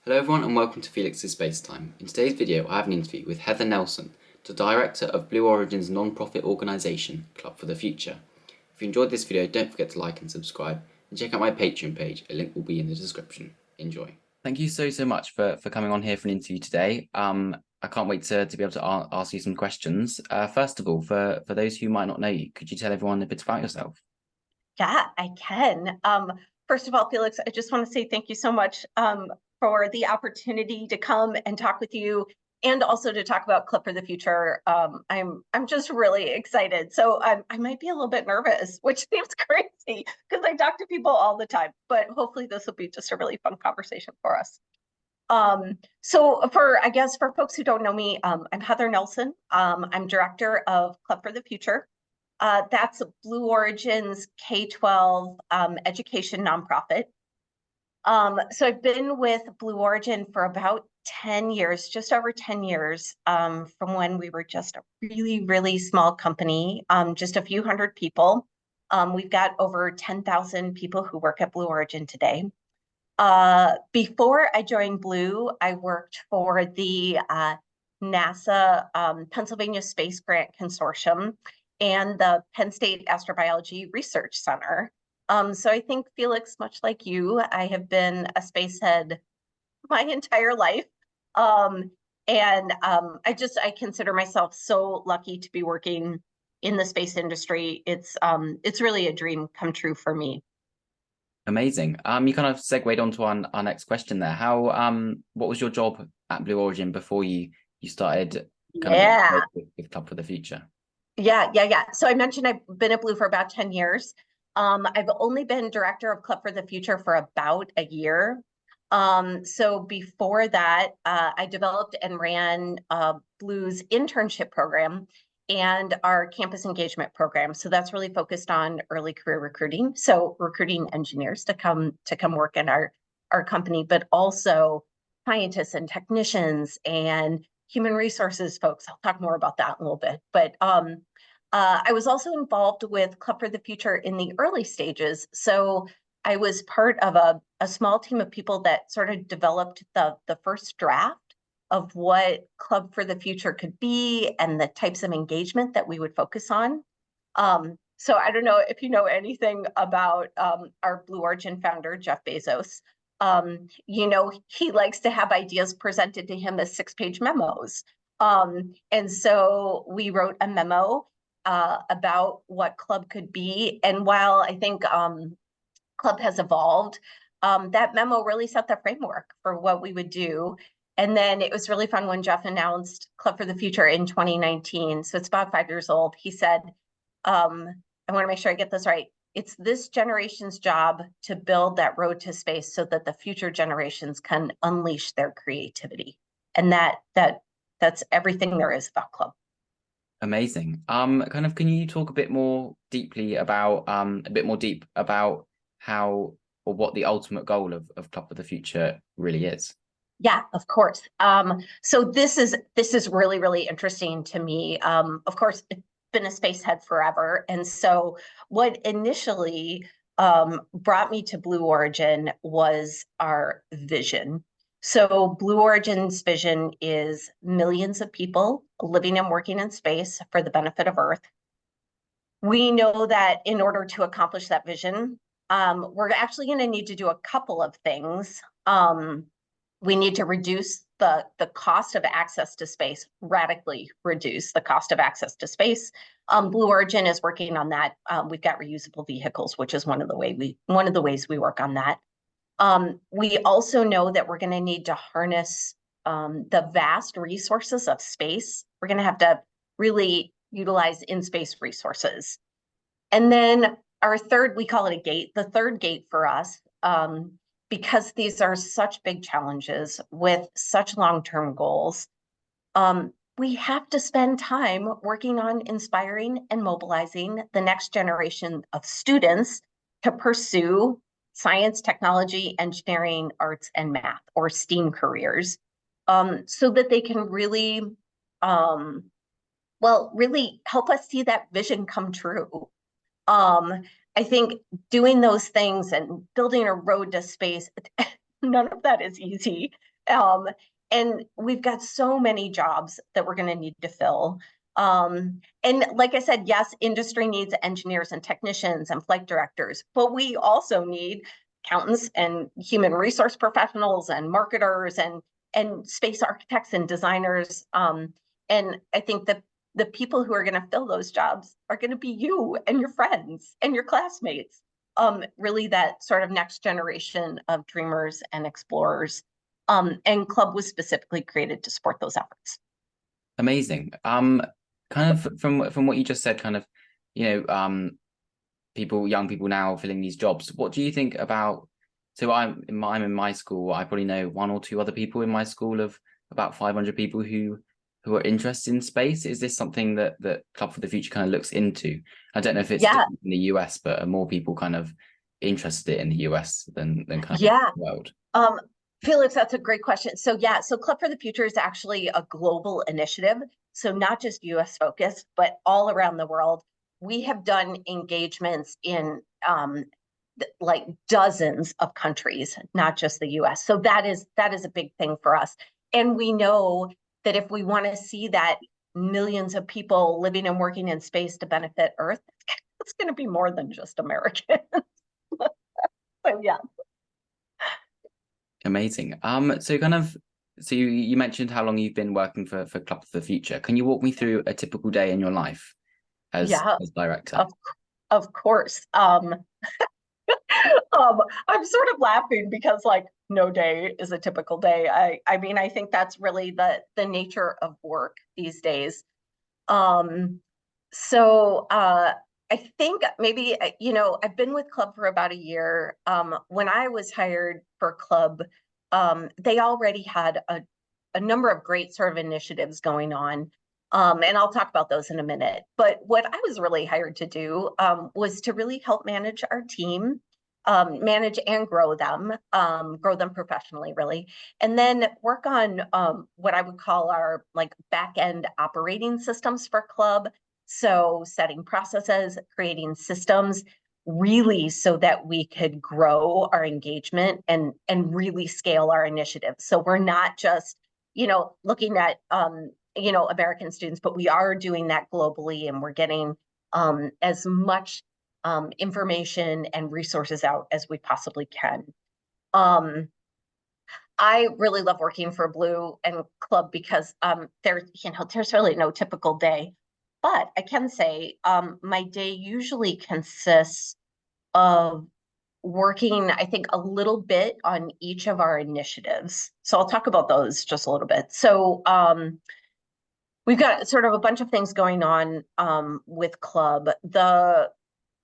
Hello everyone and welcome to Felix's Space Time. In today's video I have an interview with Heather Nelson, the director of Blue Origin's non-profit organisation, Club for the Future. If you enjoyed this video, don't forget to like and subscribe, and check out my Patreon page, a link will be in the description. Enjoy. Thank you so much for coming on here for an interview today. I can't wait to be able to ask you some questions. First of all, for those who might not know you, could you tell everyone a bit about yourself? Yeah, I can. First of all, Felix, I just want to say thank you so much for the opportunity to come and talk with you, and also to talk about Clip for the Future. I'm just really excited. So I might be a little bit nervous, which seems crazy because I talk to people all the time. But hopefully, this will be just a really fun conversation for us. I guess for folks who don't know me, I'm Heather Nelson. I'm director of Club for the Future. That's Blue Origin's K-12 education nonprofit. So I've been with Blue Origin for about 10 years, just over 10 years, from when we were just a really small company, just a few hundred people. We've got over 10,000 people who work at Blue Origin today. Before I joined Blue, I worked for the NASA Pennsylvania Space Grant Consortium and the Penn State Astrobiology Research Center. So I think, Felix, much like you, I have been a space head my entire life. I consider myself so lucky to be working in the space industry. It's really a dream come true for me. Amazing. You kind of segued onto our next question there. What was your job at Blue Origin before you started kind Yeah. of with Club for the Future? Yeah. So I mentioned I've been at Blue for about 10 years. I've only been director of Club for the Future for about a year. So before that, I developed and ran Blue's internship program and our campus engagement program. So that's really focused on early career recruiting. So recruiting engineers to come work in our company, but also scientists and technicians and human resources folks. I'll talk more about that in a little bit. But I was also involved with Club for the Future in the early stages. So I was part of a small team of people that sort of developed the first draft of what Club for the Future could be and the types of engagement that we would focus on. So I don't know if you know anything about our Blue Origin founder, Jeff Bezos. He likes to have ideas presented to him as 6-page memos. And so we wrote a memo about what Club could be. And while I think Club has evolved, that memo really set the framework for what we would do. And then it was really fun when Jeff announced Club for the Future in 2019. So it's about 5 years old. He said, I want to make sure I get this right. It's this generation's job to build that road to space so that the future generations can unleash their creativity. And that's everything there is about Club. Amazing. Can you talk a bit more deep about how or what the ultimate goal of Club for the Future really is? Yeah, of course. So this is really interesting to me. Of course, it's been a space head forever, and so what initially brought me to Blue Origin was our vision. So Blue Origin's vision is millions of people living and working in space for the benefit of Earth. We know that in order to accomplish that vision, we're actually going to need to do a couple of things. We need to reduce the cost of access to space, radically reduce the cost of access to space. Blue Origin is working on that. We've got reusable vehicles, which is one of the ways we work on that. We also know that we're going to need to harness the vast resources of space. We're going to have to really utilize in-space resources. And then our third, we call it a gate. The third gate for us, because these are such big challenges with such long-term goals, we have to spend time working on inspiring and mobilizing the next generation of students to pursue science, technology, engineering, arts, and math, or STEAM careers, so that they can really help us see that vision come true. I think doing those things and building a road to space, None of that is easy. Um, and we've got so many jobs that we're going to need to fill. And like I said, yes, industry needs engineers and technicians and flight directors, but we also need accountants and human resource professionals and marketers and space architects and designers. And I think that the people who are going to fill those jobs are going to be you and your friends and your classmates. Really that sort of next generation of dreamers and explorers. And Club was specifically created to support those efforts. Amazing. Kind of from what you just said, kind of, you know, young people now filling these jobs. What do you think about? So I'm in my school. I probably know one or two other people in my school of about 500 people who are interested in space. Is this something that Club for the Future kind of looks into? I don't know if it's Yeah, different in the US, but are more people kind of interested in the US than kind of yeah. the world? Um, Felix, that's a great question. So yeah, so Club for the Future is actually a global initiative. So not just US focused, but all around the world. We have done engagements in like dozens of countries, not just the US. So that is a big thing for us. And we know that if we want to see that millions of people living and working in space to benefit Earth, it's going to be more than just American. So yeah. Amazing. So you mentioned how long you've been working for Club for the Future. Can you walk me through a typical day in your life Yeah, as director? of of course. I'm sort of laughing because like no day is a typical day. I mean, I think that's really the nature of work these days. Um, so I think maybe I've been with Club for about a year. When I was hired for Club, they already had a number of great sort of initiatives going on. And I'll talk about those in a minute. But what I was really hired to do was to really help manage our team, manage and grow them professionally, really, and then work on what I would call our like back end operating systems for Club. So setting processes, creating systems, really so that we could grow our engagement and really scale our initiatives. So we're not just looking at American students, but we are doing that globally, and we're getting as much information and resources out as we possibly can. Um, I really love working for Blue and Club because there's really no typical day. But I can say my day usually consists of working, I think, a little bit on each of our initiatives. So I'll talk about those just a little bit. So we've got sort of a bunch of things going on with Club.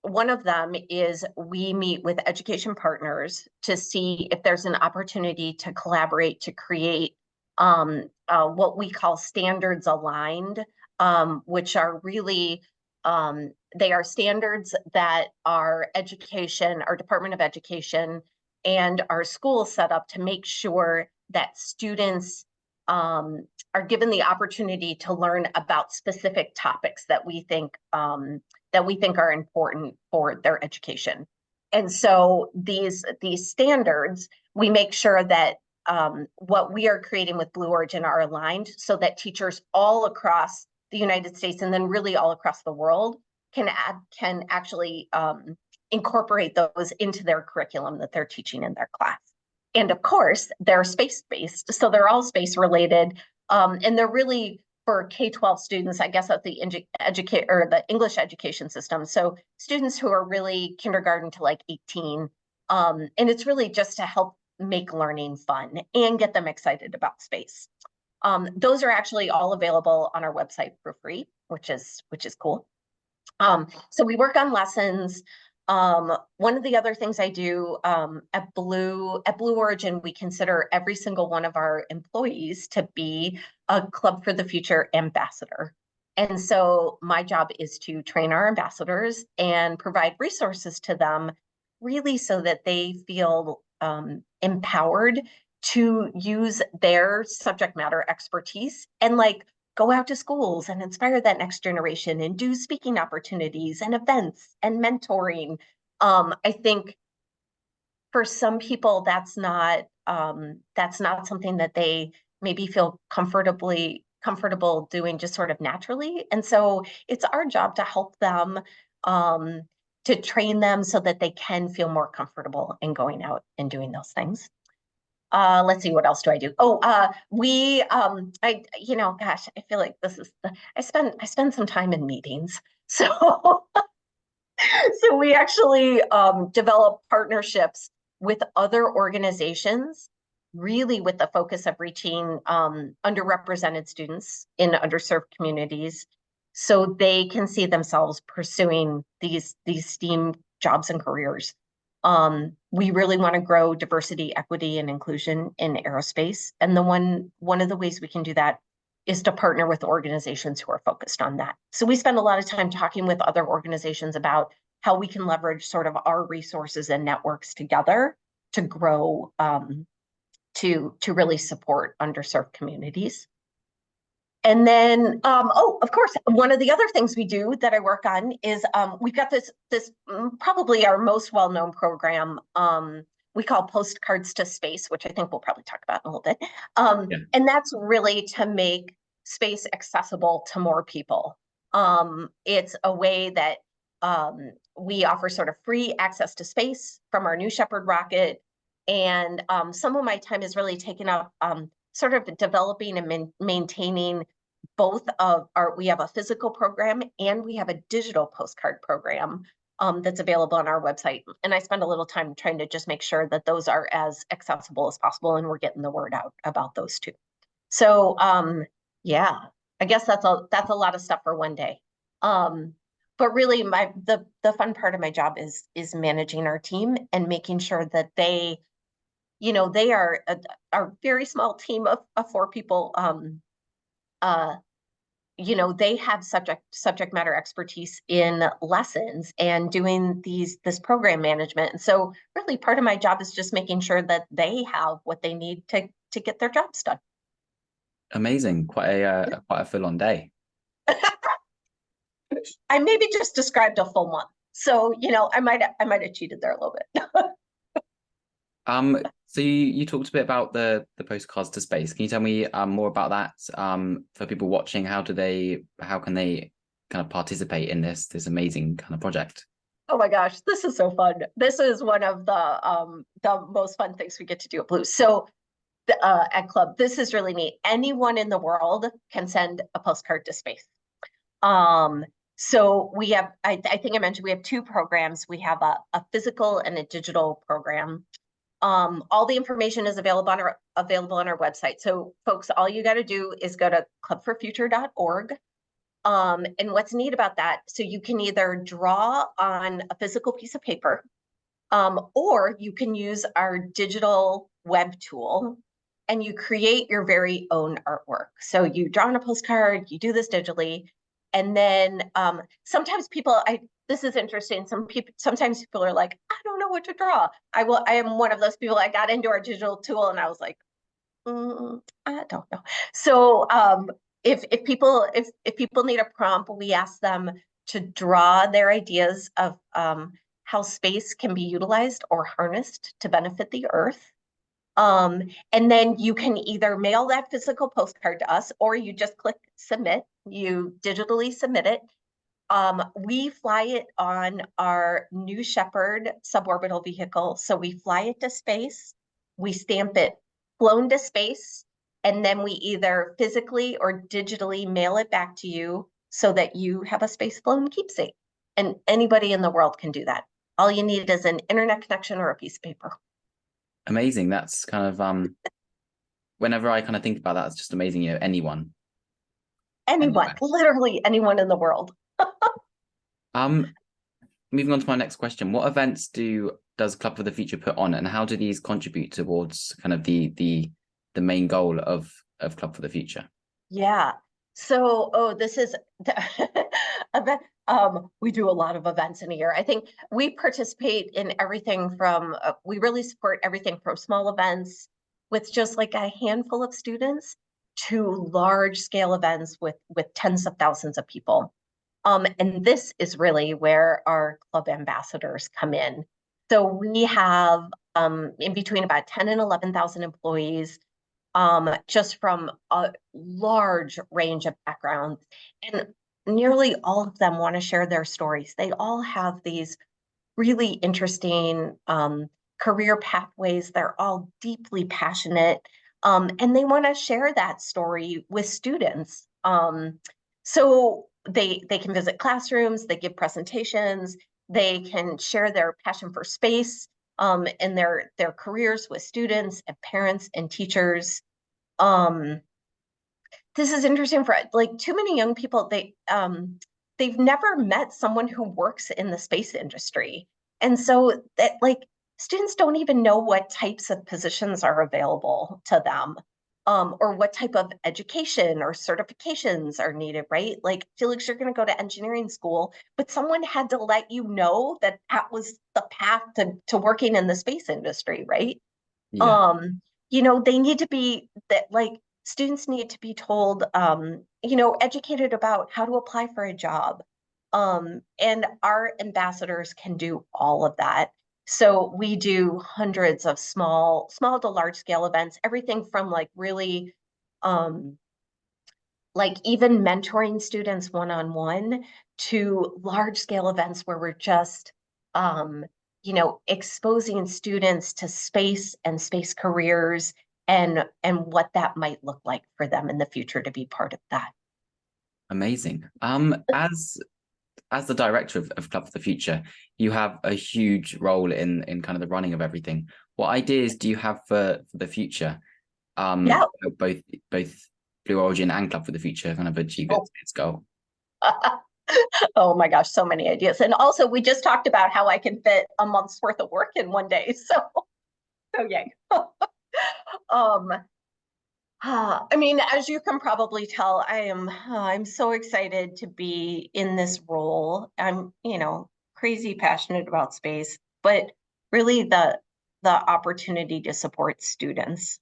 One of them is we meet with education partners to see if there's an opportunity to collaborate to create what we call standards aligned, which are really they are standards that our Department of Education, and our schools set up to make sure that students are given the opportunity to learn about specific topics that we think are important for their education. And so these standards, we make sure that what we are creating with Blue Origin are aligned so that teachers all across the United States and then really all across the world can actually incorporate those into their curriculum that they're teaching in their class. And of course, they're space-based, so they're all space-related, and they're really for K-12 students, I guess, at the the English education system. So students who are really kindergarten to like 18, and it's really just to help make learning fun and get them excited about space. Those are actually all available on our website for free, which is cool. So we work on lessons. One of the other things I do at Blue Origin, we consider every single one of our employees to be a Club for the Future ambassador. And so my job is to train our ambassadors and provide resources to them, really so that they feel empowered to use their subject matter expertise and like go out to schools and inspire that next generation and do speaking opportunities and events and mentoring. I think for some people that's not that's not something that they maybe feel comfortable doing just sort of naturally. And so it's our job to help them, to train them so that they can feel more comfortable in going out and doing those things. Let's see, what else do I do? Oh, gosh, I feel like this is I spend some time in meetings. So so we actually develop partnerships with other organizations, really with the focus of reaching underrepresented students in underserved communities, so they can see themselves pursuing these STEAM jobs and careers. We really want to grow diversity, equity, and inclusion in aerospace, and one of the ways we can do that is to partner with organizations who are focused on that. So we spend a lot of time talking with other organizations about how we can leverage sort of our resources and networks together to grow, to really support underserved communities. And then, of course, one of the other things we do that I work on is we've got this probably our most well-known program we call Postcards to Space, which I think we'll probably talk about in a little bit. Yeah. And that's really to make space accessible to more people. It's a way that we offer sort of free access to space from our New Shepard rocket. And some of my time is really taken up sort of developing and maintaining both of we have a physical program and we have a digital postcard program that's available on our website. And I spend a little time trying to just make sure that those are as accessible as possible and we're getting the word out about those too. So yeah, I guess that's a lot of stuff for one day. But really the fun part of my job is managing our team and making sure that they are a very small team of 4 people. They have subject matter expertise in lessons and doing this program management. And so really part of my job is just making sure that they have what they need to get their jobs done. Amazing. Quite a full-on day. I maybe just described a full month. So, I might have cheated there a little bit. So you talked a bit about the Postcards to Space. Can you tell me more about that? For people watching, how can they kind of participate in this amazing kind of project? Oh my gosh, this is so fun. This is one of the most fun things we get to do at Blue. So at Club, this is really neat. Anyone in the world can send a postcard to space. So we have, I think I mentioned we have 2 programs. We have a physical and a digital program. All the information is available on our website. So folks, all you got to do is go to clubforfuture.org. And what's neat about that, so you can either draw on a physical piece of paper, or you can use our digital web tool and you create your very own artwork. So you draw on a postcard, you do this digitally, and then sometimes this is interesting. Sometimes people are like, I don't know what to draw. I am one of those people. I got into our digital tool and I was like, I don't know. So if people need a prompt, we ask them to draw their ideas of how space can be utilized or harnessed to benefit the Earth. And then you can either mail that physical postcard to us, or you just click submit. You digitally submit it. We fly it on our New Shepard suborbital vehicle. So we fly it to space, we stamp it flown to space, and then we either physically or digitally mail it back to you so that you have a space flown keepsake. And anybody in the world can do that. All you need is an internet connection or a piece of paper. Amazing. That's kind of whenever I kind of think about that, it's just amazing. Anyone, literally anyone in the world. Moving on to my next question, what events does Club for the Future put on, and how do these contribute towards kind of the main goal of Club for the Future? Yeah. So, this is we do a lot of events in a year. I think we participate in everything from we really support everything from small events with just like a handful of students to large scale events with tens of thousands of people. And this is really where our club ambassadors come in. So we have in between about 10 and 11,000 employees, just from a large range of backgrounds. And nearly all of them want to share their stories. They all have these really interesting career pathways. They're all deeply passionate, and they want to share that story with students. So they can visit classrooms, they give presentations, they can share their passion for space and their careers with students and parents and teachers. Um, this is interesting for like too many young people. They've never met someone who works in the space industry, and so that like students don't even know what types of positions are available to them, or what type of education or certifications are needed, right? Like, Felix, you're going to go to engineering school, but someone had to let you know that that was the path to working in the space industry, right? Yeah. um they need to be that like students need to be told educated about how to apply for a job, and our ambassadors can do all of that. So we do hundreds of small to large scale events, everything from like really um like even mentoring students one-on-one to large scale events where we're just um, exposing students to space and space careers and what that might look like for them in the future to be part of that. Amazing. As the director of Club for the Future, you have a huge role in kind of the running of everything. What ideas do you have for the future? Yeah. Both Blue Origin and Club for the Future kind of achieve Oh. its goal. Oh my gosh, so many ideas. And also we just talked about how I can fit a month's worth of work in one day. So yay. um I mean, as you can probably tell, I'm so excited to be in this role. I'm, crazy passionate about space, but really the opportunity to support students.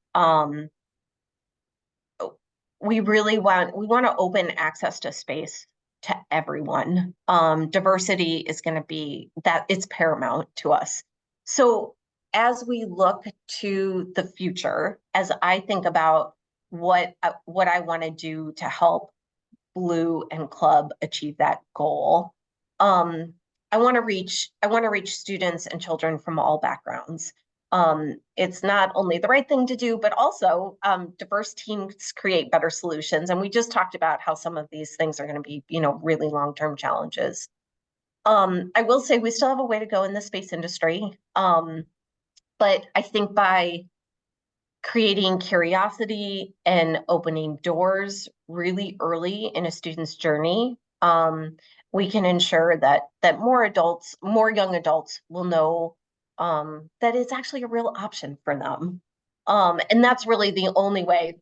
We want to open access to space to everyone. Diversity is going to be that it's paramount to us. So as we look to the future, as I think about what I want to do to help Blue and Club achieve that goal, um, I want to reach students and children from all backgrounds. It's not only the right thing to do, but also diverse teams create better solutions. And we just talked about how some of these things are going to be, really long-term challenges. I will say we still have a way to go in the space industry. But I think by creating curiosity and opening doors really early in a student's journey, we can ensure that more young adults will know that it's actually a real option for them. And that's really the only way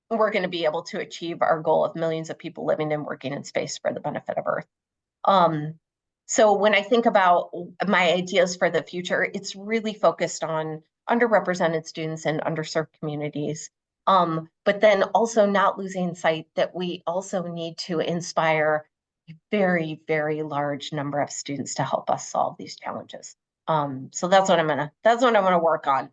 we're going to be able to achieve our goal of millions of people living and working in space for the benefit of Earth. Um, so when I think about my ideas for the future, it's really focused on underrepresented students and underserved communities. But then also not losing sight that we also need to inspire a very, very large number of students to help us solve these challenges. So that's what I'm gonna work on.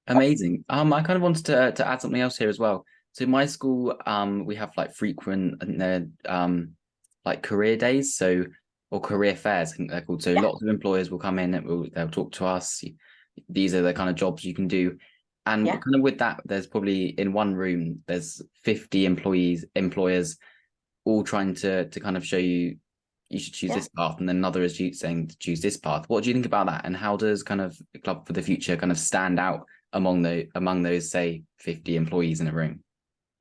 Amazing. I kind of wanted to add something else here as well. So in my school, we have like frequent like career days, or career fairs, I think they're called. So Yeah, lots of employers will come in and they'll talk to us. These are the kind of jobs you can do. And yeah, kind of with that, there's probably in one room, there's 50 employers all trying to kind of show you should choose yeah. this path, and then another is saying to choose this path. What do you think about that? And how does kind of Club for the Future kind of stand out among those, say, 50 employees in a room?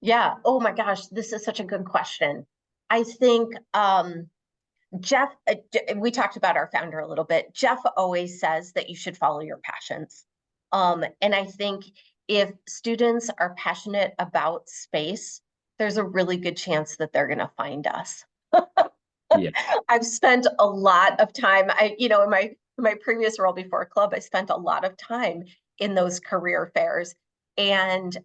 Yeah. Oh my gosh, this is such a good question. I think Jeff, we talked about our founder a little bit. Jeff always says that you should follow your passions. And I think if students are passionate about space, there's a really good chance that they're going to find us. Yeah. I've spent a lot of time, in my previous role before Club, I spent a lot of time in those career fairs. And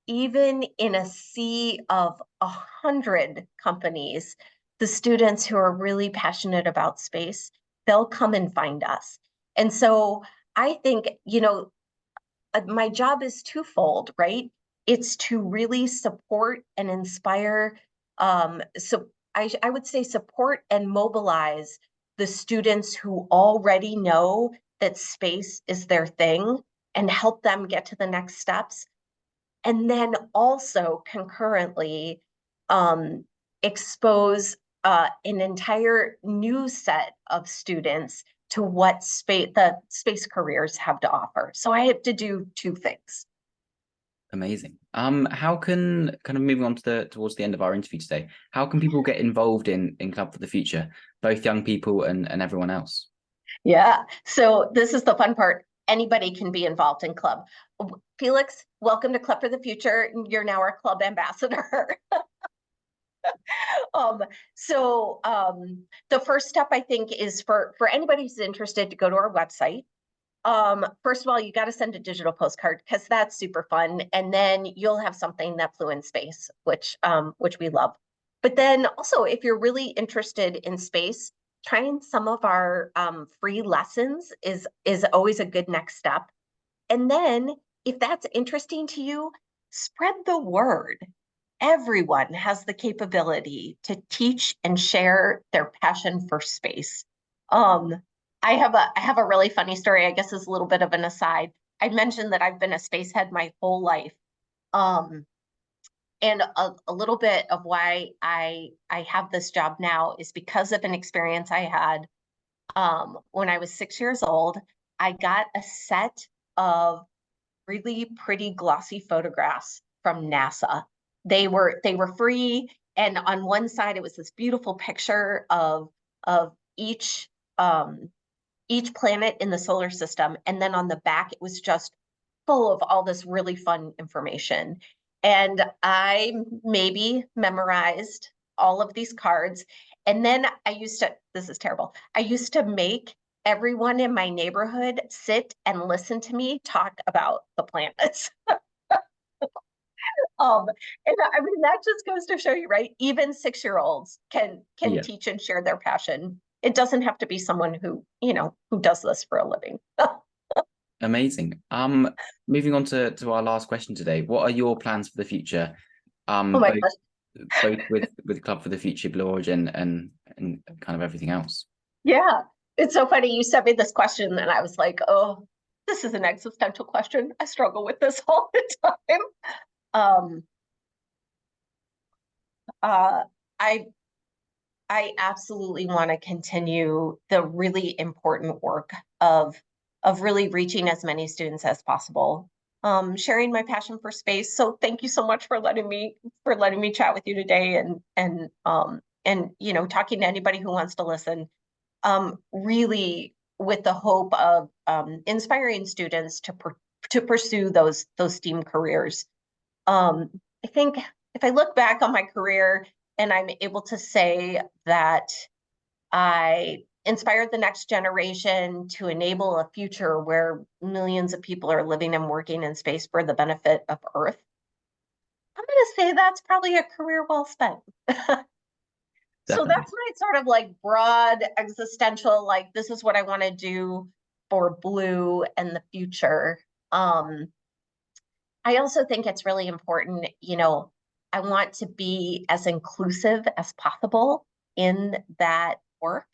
even in a sea of 100 companies, the students who are really passionate about space, they'll come and find us. And so I think, my job is twofold, right? It's to really support and inspire, so I would say support and mobilize the students who already know that space is their thing and help them get to the next steps. And then also concurrently expose an entire new set of students to what the space careers have to offer. So I have to do two things. Amazing. How can, kind of moving on to towards the end of our interview today, how can people get involved in Club for the Future, both young people and everyone else? Yeah. So this is the fun part. Anybody can be involved in club. Felix, welcome to Club for the Future. You're now our club ambassador. Um, the first step, I think, is for anybody who's interested to go to our website. First of all, you got to send a digital postcard because that's super fun, and then you'll have something that flew in space, which we love. But then also, if you're really interested in space, trying some of our free lessons is always a good next step. And then, if that's interesting to you, spread the word. Everyone has the capability to teach and share their passion for space. Um, I have a really funny story. I guess is a little bit of an aside. I mentioned that I've been a space head my whole life. Um, and a little bit of why I have this job now is because of an experience I had when I was 6 years old. I got a set of really pretty glossy photographs from NASA. They were free, and on one side it was this beautiful picture of each planet in the solar system, and then on the back it was just full of all this really fun information. And I maybe memorized all of these cards. And then I used to, this is terrible, I used to make everyone in my neighborhood sit and listen to me talk about the planets. Um, and I mean, that just goes to show you, right? Even 6-year-olds can Yeah. teach and share their passion. It doesn't have to be someone who does this for a living. Amazing. Moving on to our last question today. What are your plans for the future? Oh my Both gosh. with Club for the Future, Blue Origin, and kind of everything else. Yeah. It's so funny. You sent me this question and I was like, oh, this is an existential question. I struggle with this all the time. Um, uh, I I absolutely want to continue the really important work of really reaching as many students as possible. Sharing my passion for space. So thank you so much for letting me chat with you today and talking to anybody who wants to listen. Really with the hope of inspiring students to pursue those STEAM careers. I think if I look back on my career and I'm able to say that I inspired the next generation to enable a future where millions of people are living and working in space for the benefit of Earth, I'm going to say that's probably a career well spent. So Definitely. that's my sort of like broad existential, like, this is what I want to do for Blue and the future. Um, I also think it's really important, I want to be as inclusive as possible in that work.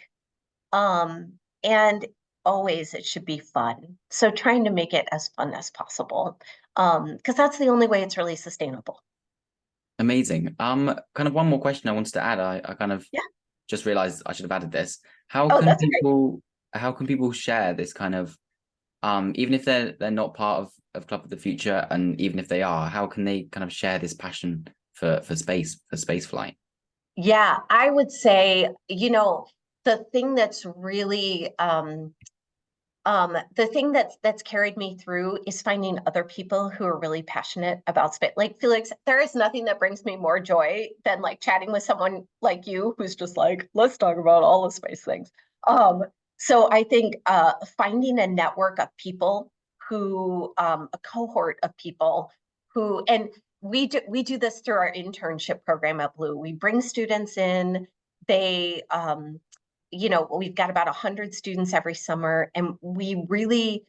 And always it should be fun. So trying to make it as fun as possible. Because that's the only way it's really sustainable. Amazing. Kind of one more question I wanted to add. I kind of Yeah. just realized I should have added this. How Oh, can that's great. people share this kind of even if they're not part of Club of the Future, and even if they are, how can they kind of share this passion for space flight? Yeah, I would say, the thing that's really the thing that's carried me through is finding other people who are really passionate about space. Like Felix, there is nothing that brings me more joy than like chatting with someone like you who's just like, let's talk about all the space things. So I think finding a network of people a cohort of people and we do this through our internship program at Blue. We bring students in, they we've got about 100 students every summer, and we really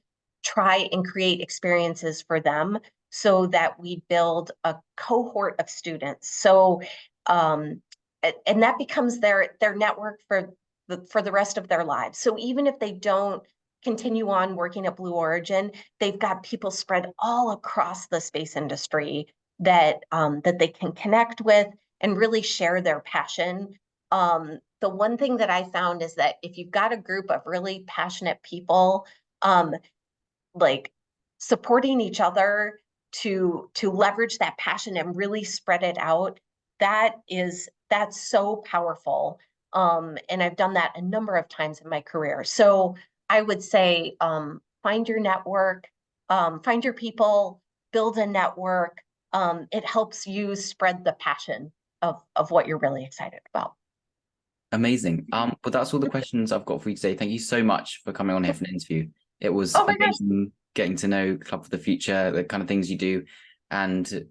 try and create experiences for them so that we build a cohort of students. So, and that becomes their network for the rest of their lives. So even if they don't continue on working at Blue Origin, they've got people spread all across the space industry that that they can connect with and really share their passion. The one thing that I found is that if you've got a group of really passionate people, like supporting each other to leverage that passion and really spread it out, that's so powerful. And I've done that a number of times in my career. So I would say find your network, find your people, build a network. It helps you spread the passion of what you're really excited about. Amazing. But that's all the questions I've got for you today. Thank you so much for coming on here for an interview. It was Oh my gosh. amazing getting to know Club for the Future, the kind of things you do, and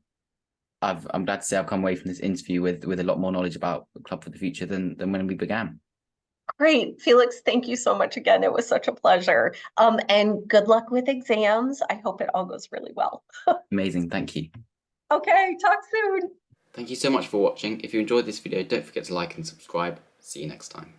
I'm glad to say I've come away from this interview with a lot more knowledge about Club for the Future than when we began. Great, Felix, thank you so much again. It was such a pleasure. And good luck with exams. I hope it all goes really well. Amazing. Thank you. Okay, talk soon. Thank you so much for watching. If you enjoyed this video, don't forget to like and subscribe. See you next time.